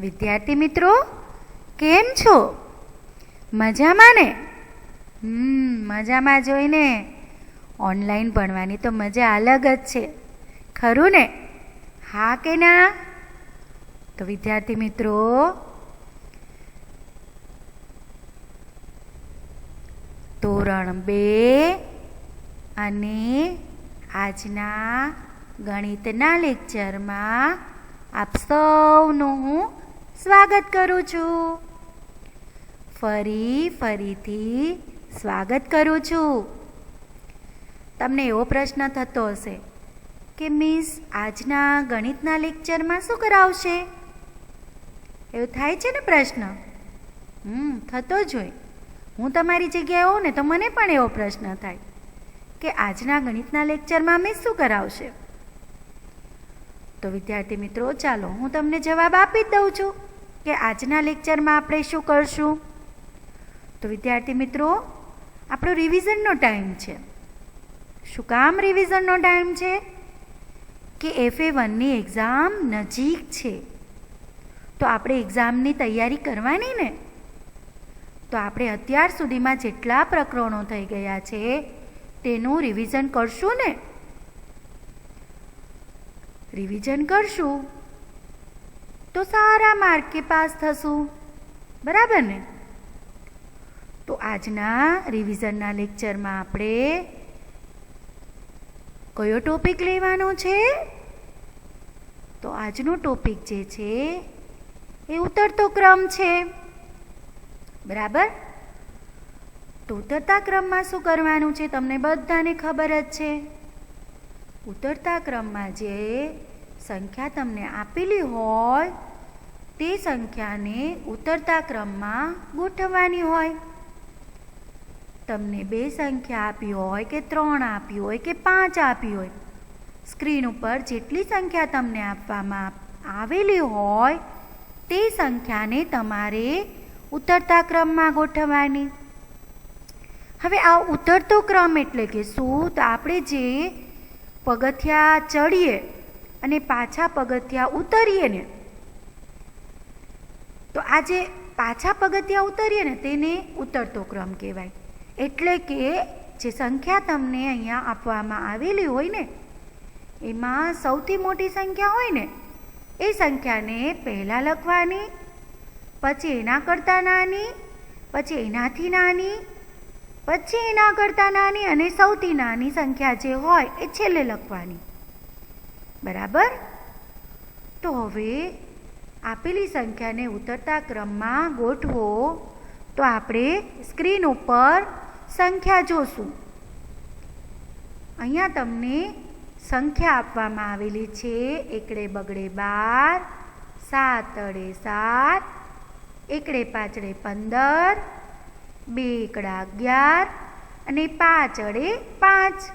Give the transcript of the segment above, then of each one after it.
વિદ્યાર્થી મિત્રો, કેમ છો? મજામાં ને? મજામાં જોઈને ઓનલાઈન ભણવાની તો મજા અલગ જ છે, ખરું ને? હા કે ના? તો વિદ્યાર્થી મિત્રો, ધોરણ 2 અને આજના ગણિતના લેક્ચરમાં આપ સૌનું હું સ્વાગત કરું છું. ફરીથી સ્વાગત કરું છું. તમને એવો પ્રશ્ન થતો હશે કે મિસ, આજના ગણિતના લેક્ચરમાં શું કરાવશે? એવું થાય છે ને પ્રશ્ન? થતો જ હોય. હું તમારી જગ્યાએ હોઉં ને તો મને પણ એવો પ્રશ્ન થાય કે આજના ગણિતના લેક્ચરમાં મિસ શું કરાવશે? તો વિદ્યાર્થી મિત્રો, ચાલો હું તમને જવાબ આપી જ દઉં છું કે આજના લેક્ચરમાં આપણે શું કરશું. તો વિદ્યાર્થી મિત્રો, આપણો રિવિઝનનો ટાઈમ છે. શું કામ રિવિઝનનો ટાઈમ છે? કે FA1ની એક્ઝામ નજીક છે, તો આપણે એક્ઝામની તૈયારી કરવાની ને. તો આપણે અત્યાર સુધીમાં જેટલા પ્રકરણો થઈ ગયા છે તેનું રિવિઝન કરશું ને. રિવિઝન કરશું તો સારા માર્કે પાસ થશું, બરાબર ને? તો આજના રિવિઝનના લેક્ચરમાં આપણે કયો ટોપિક લેવાનો છે? તો આજનો ટોપિક જે છે એ ઉતરતો ક્રમ છે, બરાબર? તો ઉતરતા ક્રમમાં શું કરવાનું છે તમને બધાને ખબર જ છે. ઉતરતા ક્રમમાં જે સંખ્યા તમને આપેલી હોય તે સંખ્યાને ઉતરતા ક્રમમાં ગોઠવવાની હોય. તમને 2 સંખ્યા આપી હોય કે 3 આપી હોય કે 5 આપી હોય, સ્ક્રીન ઉપર જેટલી સંખ્યા તમને આપવામાં આવેલી હોય તે સંખ્યાને તમારે ઉતરતા ક્રમમાં ગોઠવવાની. હવે આ ઉતરતો ક્રમ એટલે કે શું? તો આપણે જે પગથિયા ચડીએ અને પાછા પગથિયા ઉતરીએ ને, તો આ જે પાછા પગથિયા ઉતરીએ ને તેને ઉતરતો ક્રમ કહેવાય. એટલે કે જે સંખ્યા તમને અહીંયા આપવામાં આવેલી હોય ને એમાં સૌથી મોટી સંખ્યા હોય ને એ સંખ્યાને પહેલાં લખવાની, પછી એના કરતાં નાની, પછી એનાથી નાની, પછી એના કરતાં નાની અને સૌથી નાની સંખ્યા જે હોય એ છેલ્લે લખવાની, બરાબર? તો હવે આપેલી સંખ્યાને ઉતરતા ક્રમમાં ગોઠવો તો આપણે સ્ક્રીન ઉપર સંખ્યા જોશું. અહીંયા તમને સંખ્યા આપવામાં આવેલી છે. એકડે બગડે 12, સાતડે 7, એકડે પાંચડે 15, 2 એકડા 11 અને 5 અડે 5.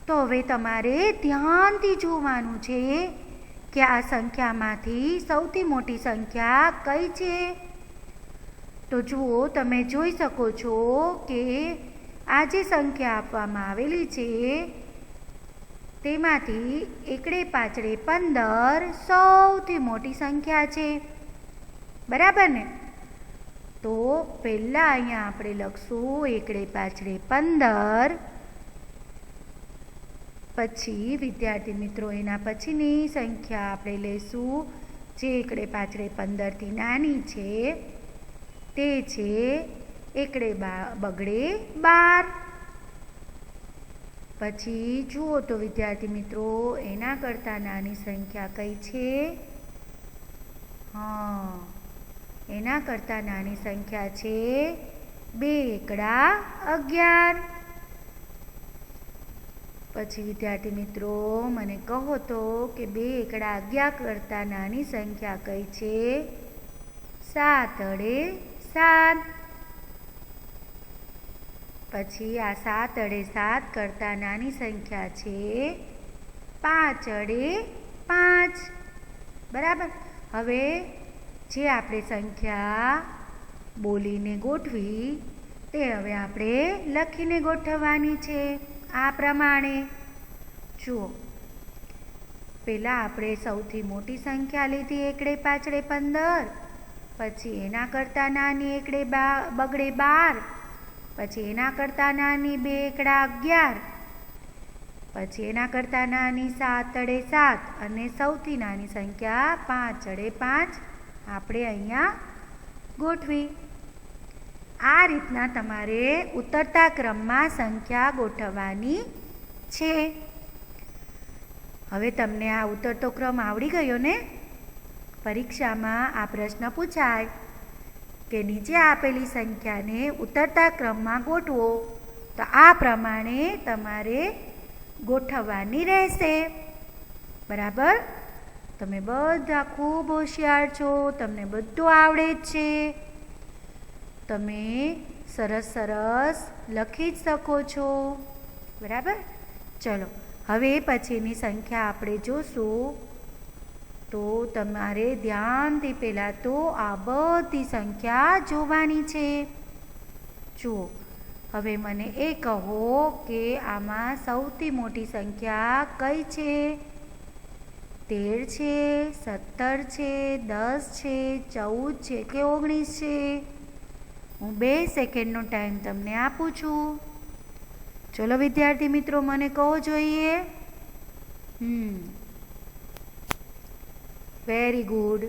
તો હવે તમારે ધ્યાનથી જોવાનું છે કે આ સંખ્યામાંથી સૌથી મોટી સંખ્યા કઈ છે. તો જુઓ, તમે જોઈ શકો છો કે આ જે સંખ્યા આપવામાં આવેલી છે તેમાંથી એકડે પાંચડે 15 સૌથી મોટી સંખ્યા છે, બરાબર ને? તો પહેલાં અહીંયા આપણે લખશું એકડે પાંચડે 15, પછી વિદ્યાર્થી મિત્રો એના પછીની સંખ્યા આપણે લઈશું જે એકડે પાંચડે 15થી નાની છે, તે છે એકડે બગડે 12. પછી જુઓ તો વિદ્યાર્થી મિત્રો, એના કરતાં નાની સંખ્યા કઈ છે? એના કરતાં નાની સંખ્યા છે 2 એકડા 11. પછી વિદ્યાર્થી મિત્રો મને કહો તો કે 2 એકડા 11 કરતાં નાની સંખ્યા કઈ છે? 7 અડે 7. પછી આ 7 અડે 7 કરતાં નાની સંખ્યા છે 5 અડે 5, બરાબર? હવે જે આપણે સંખ્યા બોલીને ગોઠવી તે હવે આપણે લખીને ગોઠવવાની છે આ પ્રમાણે. જુઓ, પહેલાં આપણે સૌથી મોટી સંખ્યા લીધી એકડે પાછળે 15, પછી એના કરતાં નાની એકડે બગડે 12, પછી એના કરતાં નાની 2 એકડા 11, પછી એના કરતાં નાની 7 અડે 7 અને સૌથી નાની સંખ્યા 5 અડે 5 આપણે અહીંયા ગોઠવી. આ રીતના તમારે ઉતરતા ક્રમમાં સંખ્યા ગોઠવવાની છે. હવે તમને આ ઉતરતો ક્રમ આવડી ગયો ને? પરીક્ષામાં આ પ્રશ્ન પૂછાય કે નીચે આપેલી સંખ્યાને ઉતરતા ક્રમમાં ગોઠવો, તો આ પ્રમાણે તમારે ગોઠવવાની રહેશે. બરાબર? તમે બધા ખૂબ હોશિયાર છો, તમને બધું આવડે જ છે, તમે સરસ સરસ લખી જ શકો છો. બરાબર? ચલો હવે પછીની સંખ્યા આપણે જોશું. તો તમારે ધ્યાનથી પહેલાં તો આ બધી સંખ્યા જોવાની છે. જુઓ, હવે મને એ કહો કે આમાં સૌથી મોટી સંખ્યા કઈ છે? 13 છે, 17 છે, 10 છે, 14 છે કે 19 છે? હું 2 સેકન્ડનો ટાઈમ તમને આપું છું. ચલો વિદ્યાર્થી મિત્રો, મને કહો જોઈએ. Very good.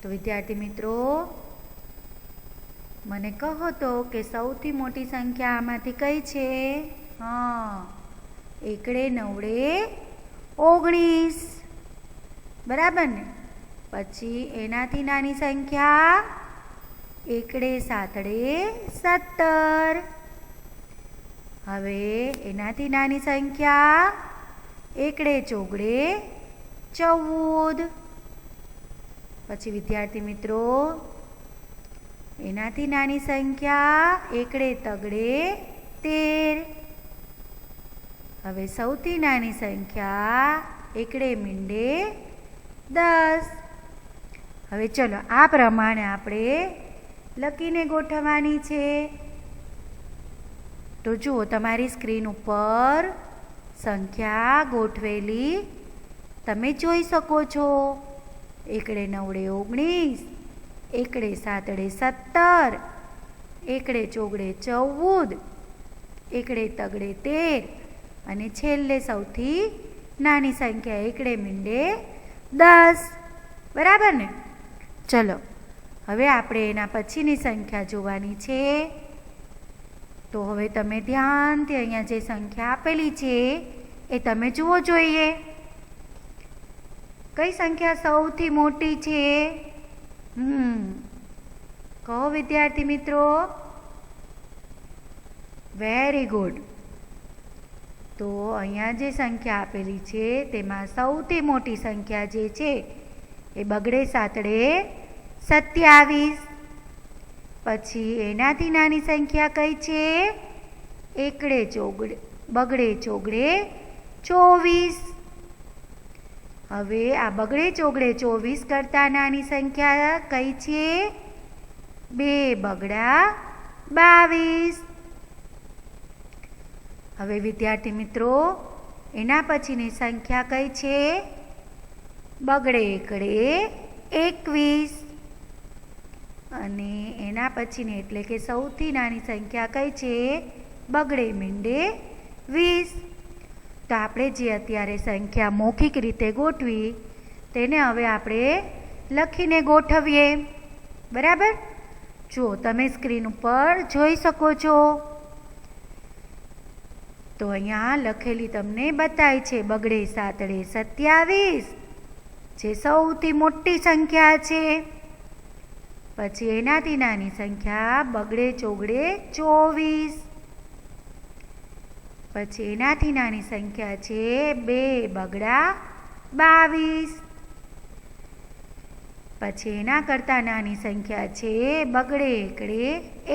તો વિદ્યાર્થી મિત્રો, મને કહો તો કે સૌથી મોટી સંખ્યા આમાંથી કઈ છે? એકડે નવડે 19. બરાબર ને? પછી એનાથી નાની સંખ્યા એકડે સાતડે 17. હવે એનાથી નાની સંખ્યા એકડે ચોગડે 14. પછી વિદ્યાર્થી મિત્રો, એનાથી નાની સંખ્યા એકડે તગડે 13. હવે સૌથી નાની સંખ્યા એકડે મીંડે 10. હવે ચલો આ પ્રમાણે આપણે લખીને ગોઠવવાની છે. તો જુઓ, તમારી સ્ક્રીન ઉપર સંખ્યા ગોઠવેલી તમે જોઈ શકો છો. એકડે નવડે 19, એકડે સાતડે 17, એકડે ચોગડે 14, એકડે તગડે 13 અને છેલ્લે સૌથી નાની સંખ્યા એકડે મીંડે 10. બરાબર ને? ચલો હવે આપણે એના પછીની સંખ્યા જોવાની છે. તો હવે તમે ધ્યાનથી અહીંયા જે સંખ્યા આપેલી છે એ તમે જુઓ જોઈએ. કઈ સંખ્યા સૌથી મોટી છે? કહો વિદ્યાર્થી મિત્રો. Very good. તો અહીંયા જે સંખ્યા આપેલી છે તેમાં સૌથી મોટી સંખ્યા જે છે એ બગડે સાતડે 27. પછી એનાથી નાની સંખ્યા કઈ છે? એકડે ચોગડે બગડે ચોગડે 24. હવે આ બગડે ચોગડે 24 કરતાં નાની સંખ્યા કઈ છે? 2 બગડા 22. હવે વિદ્યાર્થી મિત્રો, એના પછીની સંખ્યા કઈ છે? બગડે એકડે 21. અને એના પછીની એટલે કે સૌથી નાની સંખ્યા કઈ છે? બગડે મીંડે 20. તો આપણે જે અત્યારે સંખ્યા મૌખિક રીતે ગોઠવી તેને હવે આપણે લખીને ગોઠવીએ. બરાબર? જુઓ, તમે સ્ક્રીન ઉપર જોઈ શકો છો. તો અહીંયા લખેલી તમને બતાય છે બગડે સાતડે 27, જે સૌથી મોટી સંખ્યા છે. પછી એનાથી નાની સંખ્યા બગડે ચોગડે 24. પછી એનાથી નાની સંખ્યા છે 2 બગડા 22. પછી એના કરતાં નાની સંખ્યા છે બગડે એકડે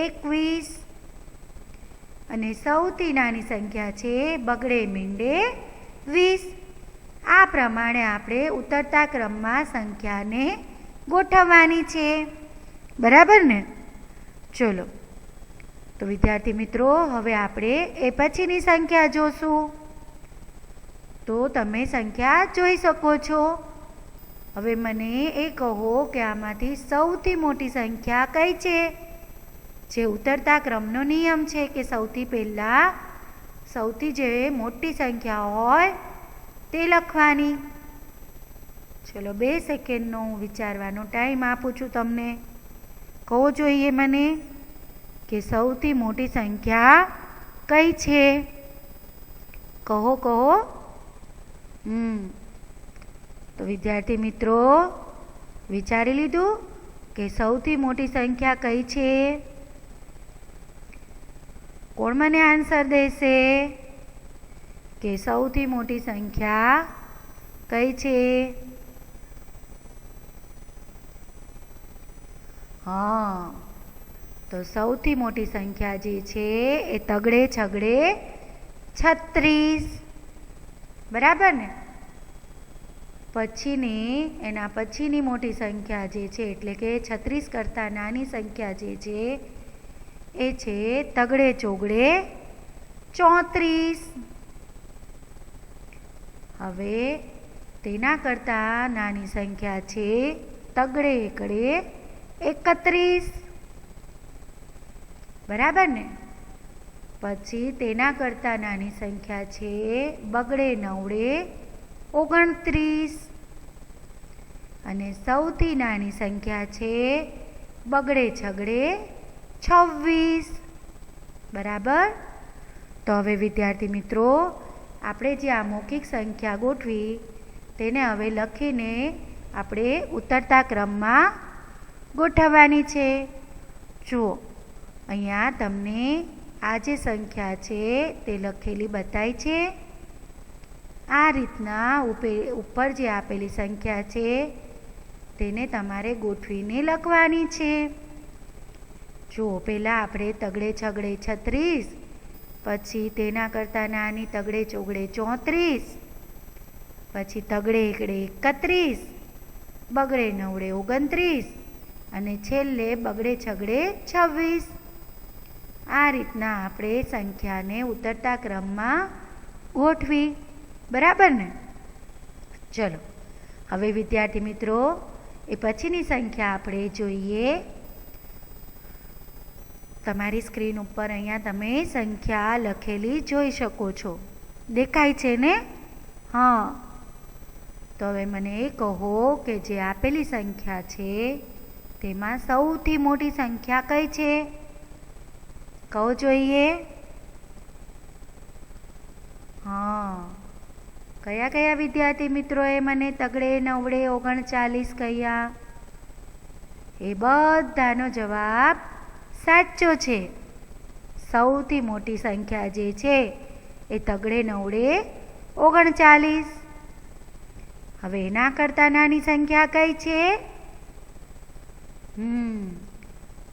21. અને સૌથી નાની સંખ્યા છે બગડે મીંડે 20. આ પ્રમાણે આપણે ઉતરતા ક્રમમાં સંખ્યાને ગોઠવવાની છે. બરાબર ને? ચલો તો વિદ્યાર્થી મિત્રો, હવે આપણે એ પછીની સંખ્યા જોશું. તો તમે સંખ્યા જોઈ શકો છો. હવે મને એ કહો કે આમાંથી સૌથી મોટી સંખ્યા કઈ છે? જે ઉતરતા ક્રમનો નિયમ છે કે સૌથી પહેલાં સૌથી જે મોટી સંખ્યા હોય તે લખવાની. ચલો 2 સેકન્ડનો હું વિચારવાનો ટાઈમ આપું છું તમને. કહો જોઈએ મને કે સૌથી મોટી સંખ્યા કઈ છે? કહો કહો. તો વિદ્યાર્થી મિત્રો વિચારી લીધું કે સૌથી મોટી સંખ્યા કઈ છે? કોણ મને આન્સર દેશે કે સૌથી મોટી સંખ્યા કઈ છે? હા, તો સૌથી મોટી સંખ્યા જે છે એ તગડે છગડે 36. બરાબર ને? એના પછીની મોટી સંખ્યા જે છે એટલે કે 36 કરતાં નાની સંખ્યા જે છે એ છે તગડે ચોગડે 34. હવે તેના કરતાં નાની સંખ્યા છે તગડે એકડે 31. બરાબર ને? પછી તેના કરતાં નાની સંખ્યા છે બગડે નવડે 29. અને સૌથી નાની સંખ્યા છે બગડે છગડે 26. બરાબર? તો હવે વિદ્યાર્થી મિત્રો આપણે જે આ મૌખિક સંખ્યા ગોઠવી તેને હવે લખીને આપણે ઉતરતા ક્રમમાં ગોઠવવાની છે. જુઓ અહીંયા તમને આ જે સંખ્યા છે તે લખેલી બતાવી છે. આ રીતના ઉપર જે આપેલી સંખ્યા છે તેને તમારે ગોઠવીને લખવાની છે. જુઓ પહેલાં આપણે તગડે છગડે 36, પછી તેના કરતાં નાની તગડે ચોગડે 34, પછી તગડે એકડે 31, બગડે નવડે 29 અને છેલ્લે બગડે છગડે 26. આ રીતના આપણે સંખ્યાને ઉતરતા ક્રમમાં ગોઠવી. બરાબર ને? ચલો હવે વિદ્યાર્થી મિત્રો એ પછીની સંખ્યા આપણે જોઈએ. તમારી સ્ક્રીન ઉપર અહીંયા તમે સંખ્યા લખેલી જોઈ શકો છો. દેખાય છે ને? હા. તો હવે મને એ કહો કે જે આપેલી સંખ્યા છે તેમાં સૌથી મોટી સંખ્યા કઈ છે? કહો જોઈએ. હા, કયા કયા વિદ્યાર્થી મિત્રોએ મને તગડે નવડે 39 કહ્યા? એ બધાનો જવાબ સાચો છે. સૌથી મોટી સંખ્યા જે છે એ તગડે નવડે 39. હવે એના કરતાં નાની સંખ્યા કઈ છે?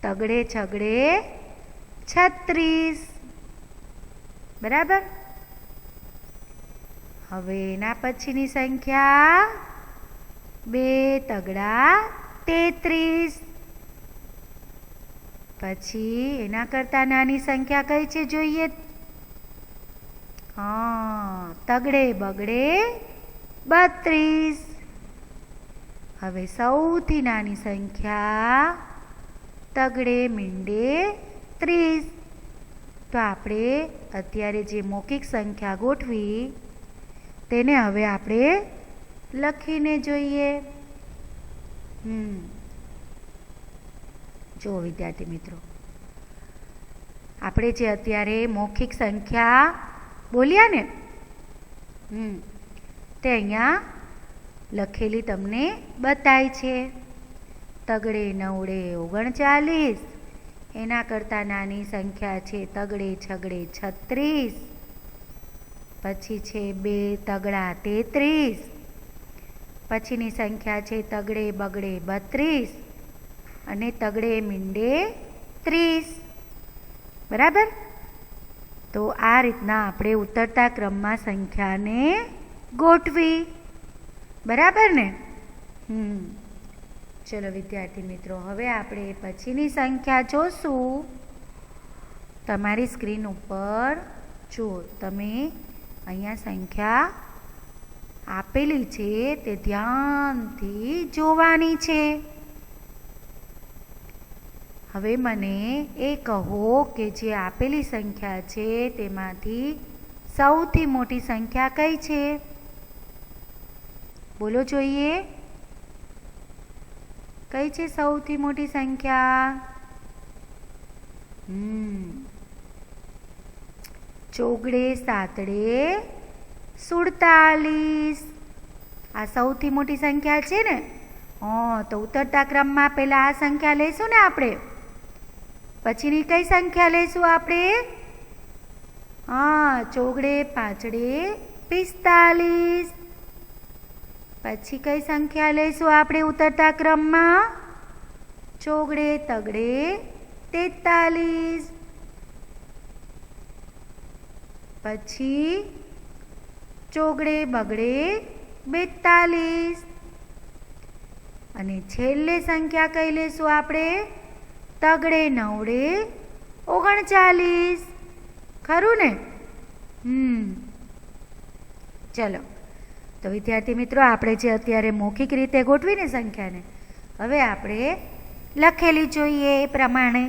તગડે છગડે 36. બરાબર? હવે એના પછીની સંખ્યા 2 તગડા 33. પછી એના કરતાં નાની સંખ્યા કઈ છે જોઈએ? હા, તગડે બગડે 32. હવે સૌથી નાની સંખ્યા તગડે મીંડે 30. તો આપણે અત્યારે જે મૌખિક સંખ્યા ગોઠવી તેને હવે આપણે લખીને જોઈએ. જો વિદ્યાર્થી મિત્રો આપણે જે અત્યારે મૌખિક સંખ્યા બોલ્યા ને તે અહીંયા લખેલી તમને બતાવી છે. તગડે નવડે 39, એના કરતાં નાની સંખ્યા છે તગડે છગડે 36, પછી છે 2 તગડા 33, પછીની સંખ્યા છે તગડે બગડે 32 અને તગડે મીંડે 30. બરાબર? તો આ રીતના આપણે ઉતરતા ક્રમમાં સંખ્યાને ગોઠવી. બરાબર ને? ચલો વિદ્યાર્થી મિત્રો હવે આપણે પછીની સંખ્યા જોશું. તમારી સ્ક્રીન ઉપર જુઓ તમે અહીંયા સંખ્યા આપેલી છે તે ધ્યાનથી જોવાની છે. હવે મને એ કહો કે જે આપેલી સંખ્યા છે તેમાંથી સૌથી મોટી સંખ્યા કઈ છે? બોલો જોઈએ. કઈ છે સૌથી મોટી સંખ્યા? ચોગડે સાતડે 47. આ સૌથી મોટી સંખ્યા છે ને. તો ઉતરતા ક્રમમાં પહેલા આ સંખ્યા લઈશું ને આપણે. પછીની કઈ સંખ્યા લઈશું આપણે? ચોગડે પાંચડે 45. પછી કઈ સંખ્યા લઈશું આપણે ઉતરતા ક્રમમાં? ચોગડે તગડે 43. પછી ચોગડે બગડે 42. અને છેલ્લે સંખ્યા કઈ લેશું આપણે? તગડે નવડે 39. ખરું ને? ચલો, તો વિદ્યાર્થી મિત્રો, આપણે જે અત્યારે મૌખિક રીતે ગોઠવીને સંખ્યાને, હવે આપણે લખેલી જોઈએ એ પ્રમાણે.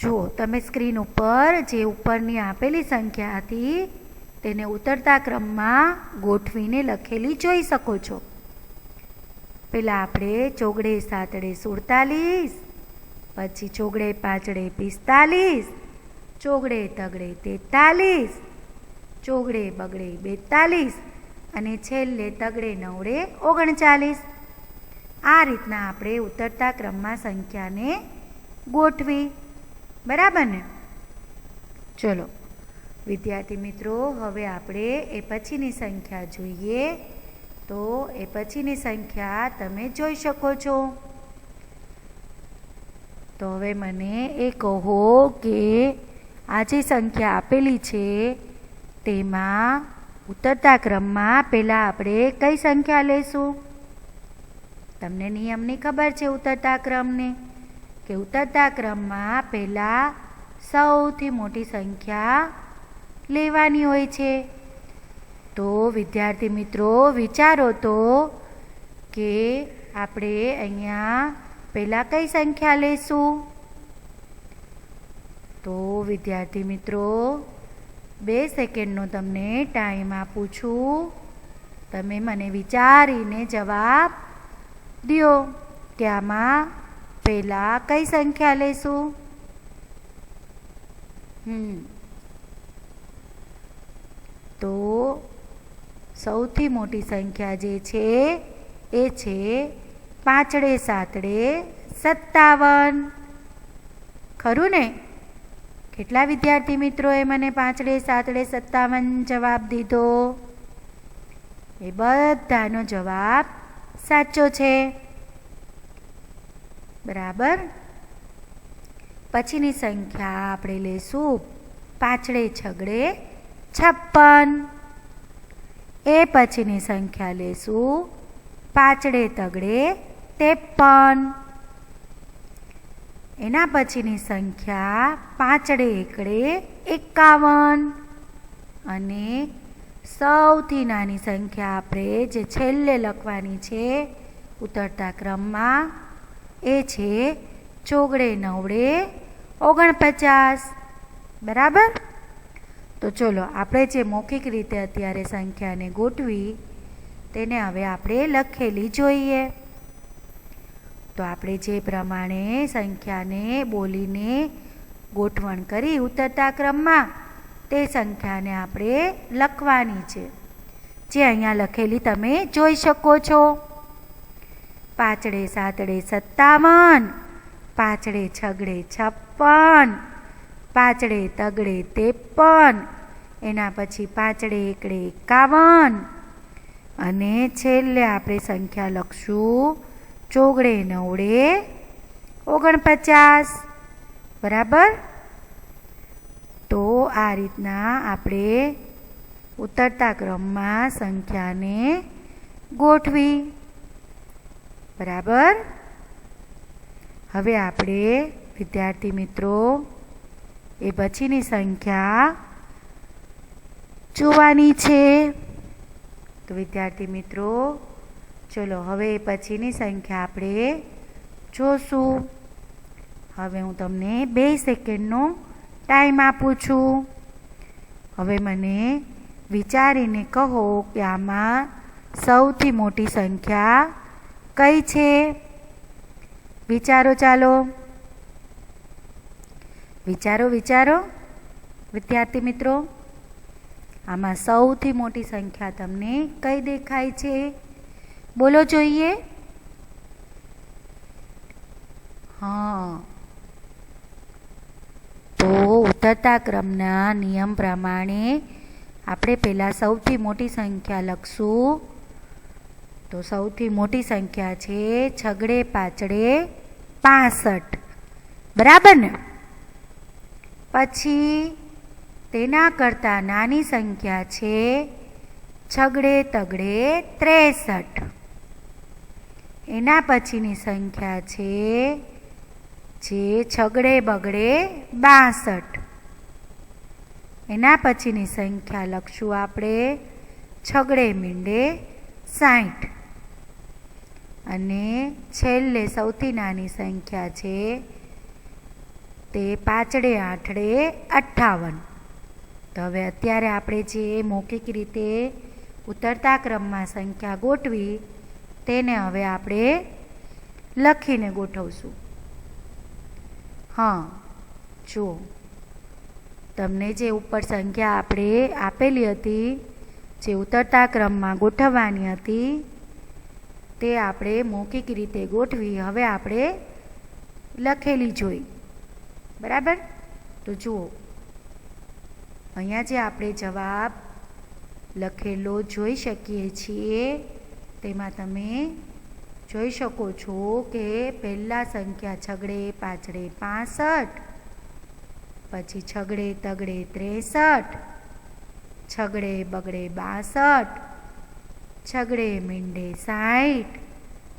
જુઓ, તમે સ્ક્રીન ઉપર જે ઉપરની આપેલી સંખ્યા હતી તેને ઉતરતા ક્રમમાં ગોઠવીને લખેલી જોઈ શકો છો. પહેલાં આપણે ચોગડે સાતડે 47, પછી ચોગડે પાંચડે 45, ચોગડે તગડે 43, ચોગડે બગડે 42 અને છેલ્લે તગડે નવડે 39. આ રીતના આપણે ઉતરતા ક્રમમાં સંખ્યાને ગોઠવી. બરાબર ને? ચલો વિદ્યાર્થી મિત્રો, હવે આપણે એ પછીની સંખ્યા જોઈએ. તો એ પછીની સંખ્યા તમે જોઈ શકો છો. તો હવે મને એ કહો કે આ જે સંખ્યા આપેલી છે તેમાં ઉતરતા ક્રમમાં પહેલાં આપણે કઈ સંખ્યા લઈશું? તમને નિયમની ખબર છે ઉતરતા ક્રમને, કે ઉતરતા ક્રમમાં પહેલાં સૌથી મોટી સંખ્યા લેવાની હોય છે. તો વિદ્યાર્થી મિત્રો, વિચારો તો કે આપણે અહીંયા પહેલાં કઈ સંખ્યા લઈશું? તો વિદ્યાર્થી મિત્રો, 2 સેકન્ડનો તમને ટાઈમ આપું છું. તમે મને વિચારીને જવાબ દો કે આમાં પહેલાં કઈ સંખ્યા લઈશું? તો સૌથી મોટી સંખ્યા જે છે એ છે પાંચડે સાતડે 57. ખરું ને? કેટલા વિદ્યાર્થી મિત્રોએ મને પાંચડે સાતડે 57 જવાબ દીધો? એ બધાનો જવાબ સાચો છે. બરાબર. પછીની સંખ્યા આપણે લઈશું પાંચડે છગડે 56. એ પછીની સંખ્યા લઈશું પાંચડે તગડે 53. એના પછીની સંખ્યા પાંચડે એકડે 51. અને સૌથી નાની સંખ્યા આપણે જે છેલ્લે લખવાની છે ઉતરતા ક્રમમાં એ છે ચોગડે નવડે 49. બરાબર. તો ચલો, આપણે જે મૌખિક રીતે અત્યારે સંખ્યાને ગોઠવી તેને હવે આપણે લખેલી જોઈએ. તો આપણે જે પ્રમાણે સંખ્યાને બોલીને ગોઠવણ કરી ઉતરતા ક્રમમાં તે સંખ્યાને આપણે લખવાની છે, જે અહીંયા લખેલી તમે જોઈ શકો છો. પાંચડે સાતડે 57, પાંચડે છગડે 56, પાંચડે તગડે 53, એના પછી પાંચડે એકડે 51 અને છેલ્લે આપણે સંખ્યા લખશું ચોગડે નવડે 49. બરાબર. તો આ રીતના આપણે ઉતરતા ક્રમમાં સંખ્યાને ગોઠવી. બરાબર. હવે આપણે વિદ્યાર્થી મિત્રો એ પછીની સંખ્યા જોવાની છે. તો વિદ્યાર્થી મિત્રો, ચલો હવે પછીની સંખ્યા આપણે જોશું. હવે હું તમને 2 સેકન્ડનો ટાઈમ આપું છું. હવે મને વિચારીને કહો કે આમાં સૌથી મોટી સંખ્યા કઈ છે. વિચારો, ચાલો વિચારો વિચારો વિદ્યાર્થી મિત્રો, આમાં સૌથી મોટી સંખ્યા તમને કઈ દેખાય છે? બોલો જોઈએ. હા, તો ઉતરતા ક્રમના નિયમ પ્રમાણે આપણે પહેલાં સૌથી મોટી સંખ્યા લખશું. તો સૌથી મોટી સંખ્યા છે છગડે પાછળે 65, બરાબર ને? પછી તેના કરતાં નાની સંખ્યા છે છગડે તગડે 63. એના પછીની સંખ્યા છે જે છગડે બગડે 62. એના પછીની સંખ્યા લખશું આપણે છગડે મીંડે 60. અને છેલ્લે સૌથી નાની સંખ્યા છે તે પાછળે આઠડે 58. તો હવે અત્યારે આપણે જે મૌખિક રીતે ઉતરતા ક્રમમાં સંખ્યા ગોઠવી તેને હવે આપણે લખીને ગોઠવશું. હા, જુઓ, તમને જે ઉપર સંખ્યા આપણે આપેલી હતી, જે ઉતરતા ક્રમમાં ગોઠવવાની હતી, તે આપણે મૌખિક રીતે ગોઠવી હવે આપણે લખેલી જોઈ, બરાબર? તો જુઓ, અહીંયા જે આપણે જવાબ લખેલો જોઈ શકીએ છીએ તેમાં તમે જોઈ શકો છો કે પહેલાં સંખ્યા છગડે પાછળે 65, પછી છગડે તગડે 63, છગડે બગડે 62, છગડે મીંડે 60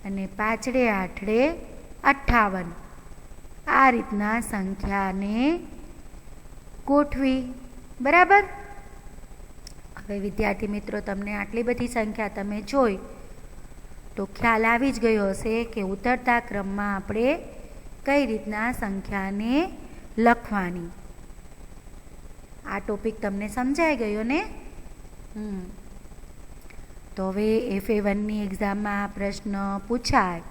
અને પાછળે આઠડે 58. આ રીતના સંખ્યાને ગોઠવી, બરાબર? હવે વિદ્યાર્થી મિત્રો, તમને આટલી બધી સંખ્યા તમે જોઈ તો ખ્યાલ આવી જ ગયો હશે કે ઉતરતા ક્રમમાં આપણે કઈ રીતના સંખ્યાને લખવાની. આ ટોપિક તમને સમજાઈ ગયો ને? તો હવે FA1ની એક્ઝામમાં પ્રશ્ન પૂછાય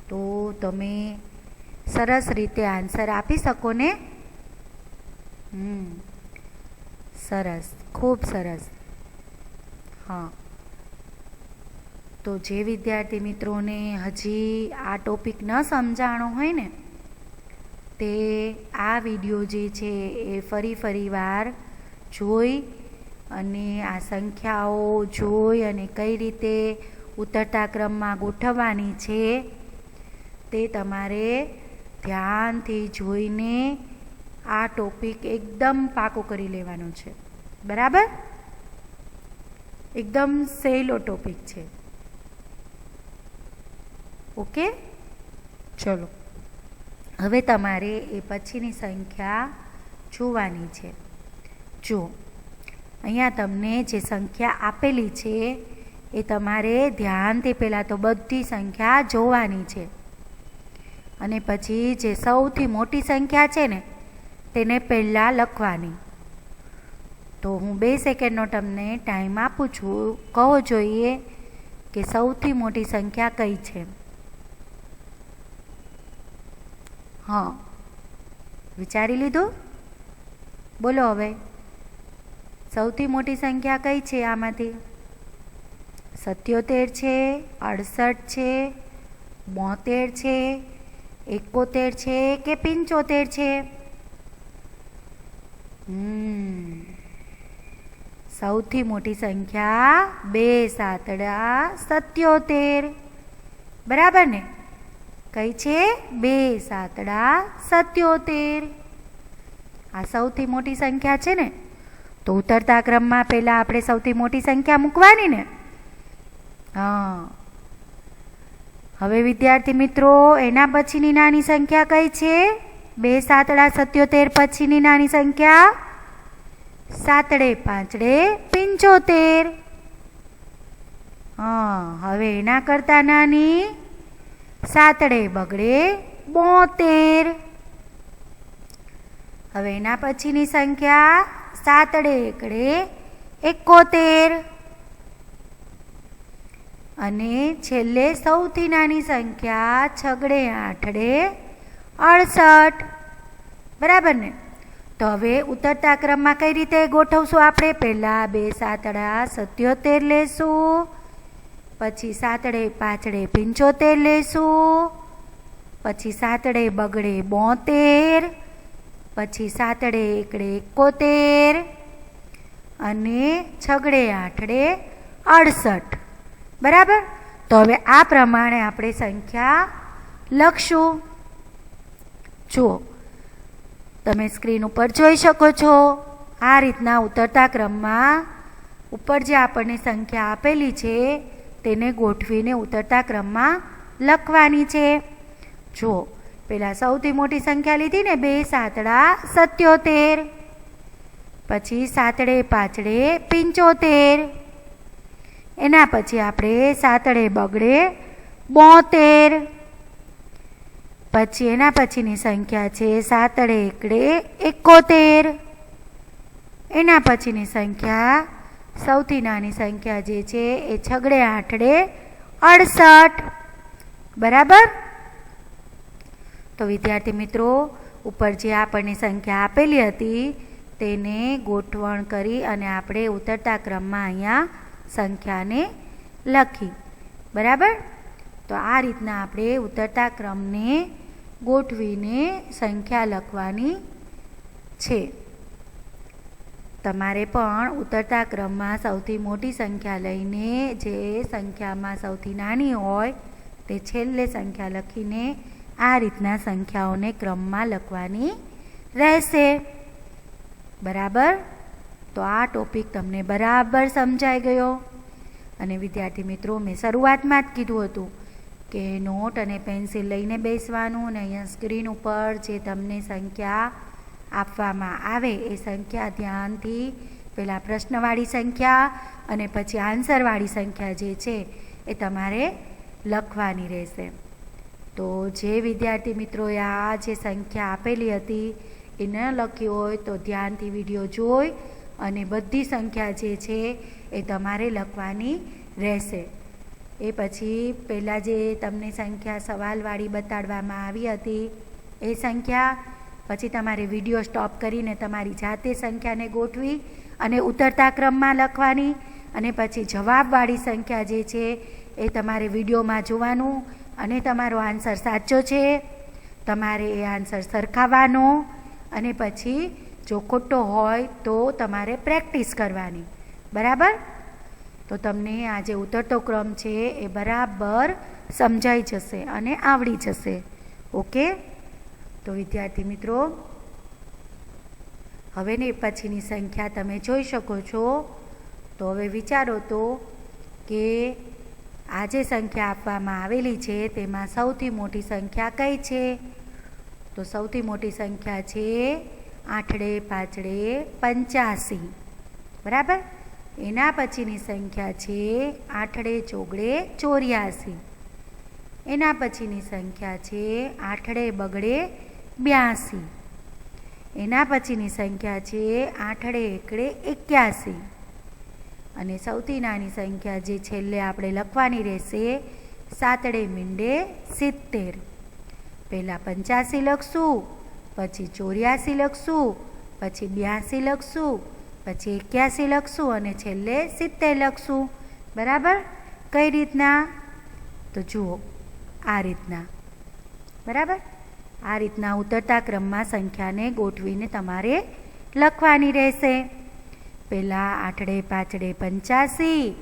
તો તમે સરસ રીતે આન્સર આપી શકો ને? સરસ, ખૂબ સરસ. હા, તો જે વિદ્યાર્થી મિત્રોને હજી આ ટોપિક ન સમજાણો હોય ને તે આ વિડીયો જે છે એ ફરી વાર જોઈ અને આ સંખ્યાઓ જોઈ અને કઈ રીતે ઉતરતા ક્રમમાં ગોઠવવાની છે તે તમારે ધ્યાનથી જોઈને આ ટોપિક એકદમ પાકો કરી લેવાનો છે, બરાબર? એકદમ સહેલો ટોપિક છે. ઓકે, ચલો હવે તમારે એ પછીની સંખ્યા જોવાની છે. જુઓ, અહીંયા તમને જે સંખ્યા આપેલી છે એ તમારે ધ્યાનથી પહેલાં તો બધી સંખ્યા જોવાની છે અને પછી જે સૌથી મોટી સંખ્યા છે ને તેને પહેલાં લખવાની. તો હું 2 સેકન્ડનો તમને ટાઈમ આપું છું. કહો જોઈએ કે સૌથી મોટી સંખ્યા કઈ છે? હા, વિચારી લીધું? બોલો હવે, સૌથી મોટી સંખ્યા કઈ છે આમાંથી? 77 છે, 68 છે, 72 છે, 71 છે કે 75 છે? સૌથી મોટી સંખ્યા 2 સાતડા 77, બરાબર ને? કઈ છે? 2 સાતડા 77. આ સૌથી મોટી સંખ્યા છે ને? તો ઉતરતા ક્રમમાં પહેલાં આપણે સૌથી મોટી સંખ્યા મૂકવાની ને? હા. હવે વિદ્યાર્થી મિત્રો, એના પછીની નાની સંખ્યા કઈ છે? 2 સાતડા 77 પછીની નાની સંખ્યા સાતડે પાંચડે 75. હવે એના કરતાં નાની સાતડે બગડે 72. હવે એના પછીની સંખ્યા સાતડે એકડે 71. અને છેલ્લે સૌથી નાની સંખ્યા છગડે આઠડે 68. બરાબર ને? તો હવે ઉતરતા ક્રમમાં કઈ રીતે ગોઠવશું આપણે? પહેલાં 2 સાતડા 77 લેશું, પછી સાતડે પાંચડે 75 લેશું, પછી સાતડે બગડે 72, પછી સાતડે એકડે 71 અને છગડે આઠડે 68. બરાબર? તો હવે આ પ્રમાણે આપણે સંખ્યા લખશું. જુઓ, તમે સ્ક્રીન ઉપર જોઈ શકો છો. આ રીતના ઉતરતા ક્રમમાં ઉપર જે આપણને સંખ્યા આપેલી છે તેને ગોઠવીને ઉતરતા ક્રમમાં લખવાની છે. જુઓ, પહેલાં સૌથી મોટી સંખ્યા લીધી ને 2 સાતડા 77, પછી સાતડે પાંચડે 75, એના પછી આપણે સાતડે બગડે 72, પછી એના પછીની સંખ્યા છે સાતડે એકડે 71, એના પછીની સંખ્યા સૌથી નાની સંખ્યા જે છે એ છગડે આઠડે 68. બરાબર? તો વિદ્યાર્થી મિત્રો, ઉપર જે આપણને સંખ્યા આપેલી હતી તેને ગોઠવણ કરી અને આપણે ઉતરતા ક્રમમાં અહીંયા સંખ્યાને લખી. બરાબર? તો આ રીતના આપણે ઉતરતા ક્રમને ગોઠવીને સંખ્યા લખવાની છે. તમારે પણ ઉતરતા ક્રમમાં સૌથી મોટી સંખ્યા લઈને જે સંખ્યામાં સૌથી નાની હોય તે છેલ્લે સંખ્યા લખીને આ રીતના સંખ્યાઓને ક્રમમાં લખવાની રહેશે. બરાબર? તો આ ટોપિક તમને બરાબર સમજાઈ ગયો. અને વિદ્યાર્થી મિત્રો, મેં શરૂઆતમાં જ કીધું હતું કે નોટ અને પેન્સિલ લઈને બેસવાનું અને અહીંયા સ્ક્રીન ઉપર જે તમને સંખ્યા આપવામાં આવે એ સંખ્યા ધ્યાનથી પહેલાં પ્રશ્નવાળી સંખ્યા અને પછી આન્સરવાળી સંખ્યા જે છે એ તમારે લખવાની રહેશે. તો જે વિદ્યાર્થી મિત્રોએ આ જે સંખ્યા આપેલી હતી એ ન લખી હોય તો ધ્યાનથી વિડીયો જોઈ અને બધી સંખ્યા જે છે એ તમારે લખવાની રહેશે. એ પછી પહેલાં જે તમને સંખ્યા સવાલવાળી બતાડવામાં આવી હતી એ સંખ્યા, પછી તમારે વિડીયો સ્ટોપ કરીને તમારી જાતે સંખ્યાને ગોઠવી અને ઉતરતા ક્રમમાં લખવાની, અને પછી જવાબવાળી સંખ્યા જે છે એ તમારે વિડીયોમાં જોવાનું અને તમારો આન્સર સાચો છે તમારે એ આન્સર સરખાવવાનો, અને પછી જો ખોટો હોય તો તમારે પ્રેક્ટિસ કરવાની. બરાબર? તો તમને આ જે ઉતરતો ક્રમ છે એ બરાબર સમજાઈ જશે અને આવડી જશે. ઓકે? તો વિદ્યાર્થી મિત્રો, હવે ને પછીની સંખ્યા તમે જોઈ શકો છો. તો હવે વિચારો તો કે આ જે સંખ્યા આપવામાં આવેલી છે તેમાં સૌથી મોટી સંખ્યા કઈ છે? તો સૌથી મોટી સંખ્યા છે આઠડે પાંચડે 85. બરાબર? એના પછીની સંખ્યા છે આઠડે ચોગડે 84. એના પછીની સંખ્યા છે આઠડે બગડે 82. એના પછીની સંખ્યા છે આઠડે એકડે 81. અને સૌથી નાની સંખ્યા જે છેલ્લે આપણે લખવાની રહેશે સાતડે મીંડે 70. પહેલાં 85 લખશું, પછી 84 લખશું, પછી 82 લખશું, પછી 81 લખશું અને છેલ્લે 70 લખશું. બરાબર? કઈ રીતના? તો જુઓ, આ રીતના. બરાબર? આ રીતના ઉતરતા ક્રમમાં સંખ્યાને ગોઠવીને તમારે લખવાની રહેશે. પહેલાં આઠડે પાંચડે 85,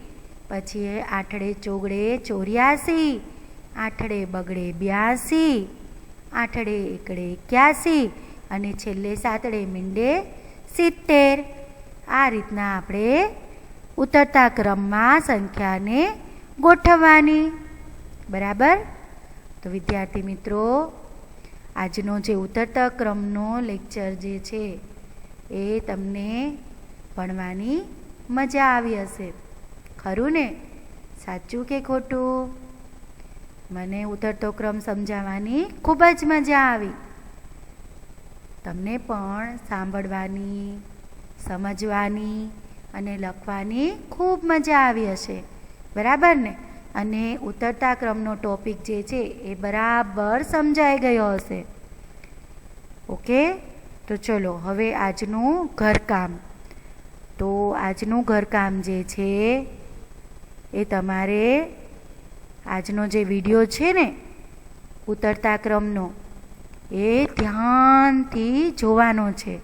પછી આઠડે ચોગડે 84, આઠડે બગડે 82, આઠડે એકડે 81 અને છેલ્લે સાતડે મીંડે 70. આ રીતના આપણે ઉતરતા ક્રમમાં સંખ્યાને ગોઠવવાની. બરાબર? તો વિદ્યાર્થી મિત્રો, આજનો જે ઉતરતા ક્રમનો લેક્ચર જે છે એ તમને ભણવાની મજા આવી હશે. ખરું ને? સાચું કે ખોટું? મને ઉતરતો ક્રમ સમજાવવાની ખૂબ જ મજા આવી. તમને પણ સાંભળવાની, સમજવાની અને લખવાની ખૂબ મજા આવી હશે. બરાબર ને? અને ઉતરતા ક્રમનો ટોપિક જે છે એ બરાબર સમજાઈ ગયો હશે. ઓકે, તો ચલો હવે આજનું ઘરકામ. તો આજનું ઘરકામ જે છે એ તમારે આજનો જે વિડીયો છે ને ઉતરતા ક્રમનો, એ ધ્યાનથી જોવાનો છે.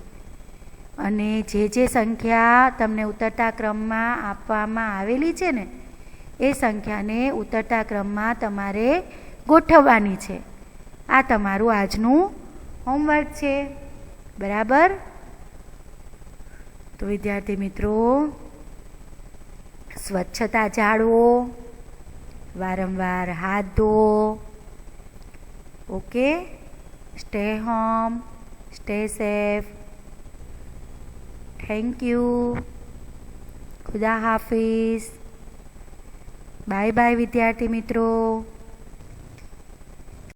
અને જે સંખ્યા તમને ઉતરતા ક્રમમાં આપવામાં આવેલી છે ને એ સંખ્યાને ઉતરતા ક્રમમાં તમારે ગોઠવવાની છે. આ તમારું આજનું હોમવર્ક છે. બરાબર? તો વિદ્યાર્થી મિત્રો, સ્વચ્છતા જાળવો, વારંવાર હાથ ધોવો. Okay, stay home, stay safe. Thank you. ખુદા હાફિઝ. બાય બાય વિદ્યાર્થી મિત્રો.